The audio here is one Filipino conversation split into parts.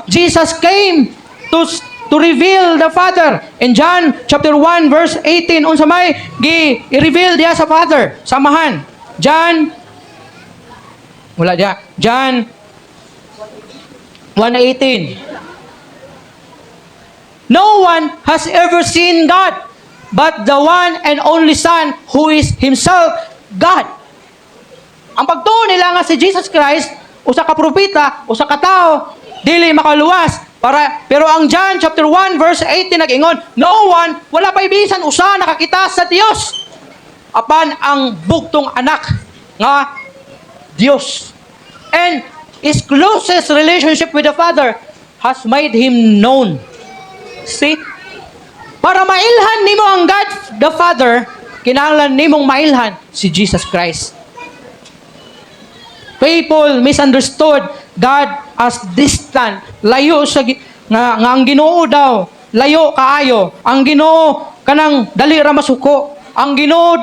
Jesus came to reveal the Father. In John chapter 1 verse 18, unsa may i-reveal diya sa Father. Samahan. John 1:18. No one has ever seen God, but the one and only Son who is Himself God. Ang pagtuo nila nga si Jesus Christ, usa ka propeta, usa ka tao, dili makaluwas. Pero ang John chapter 1 verse 18 nag-ingon, no one, wala pa ibisan usa nakakita sa Dios apan ang bugtong anak nga Dios. And his closest relationship with the Father has made him known. See? Para mailhan nimo ang God the Father, kinahanglan nimong mailhan si Jesus Christ. People misunderstood God as distant, layo sa nga ang Ginoo daw, layo kaayo. Ang Ginoo kanang dali ra masuko. Ang Ginoo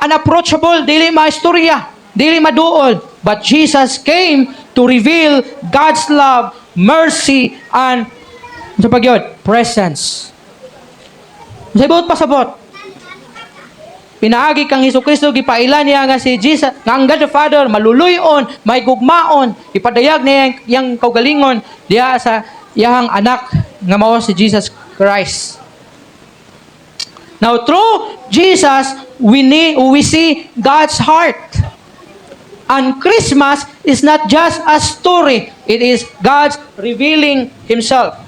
unapproachable, dili maistorya, dili maduol. But Jesus came to reveal God's love, mercy, and sa pagyod, presence. Sabot pasabot. Pinaagi kang Hesukristo gipailan niya nga si Jesus, nga ang God the Father maluluyon, may gugmaon, ipadayag niya yang kaugalingon diya sa iyang anak nga mao si Jesus Christ. Now through Jesus we see God's heart. And Christmas is not just a story, it is God's revealing Himself.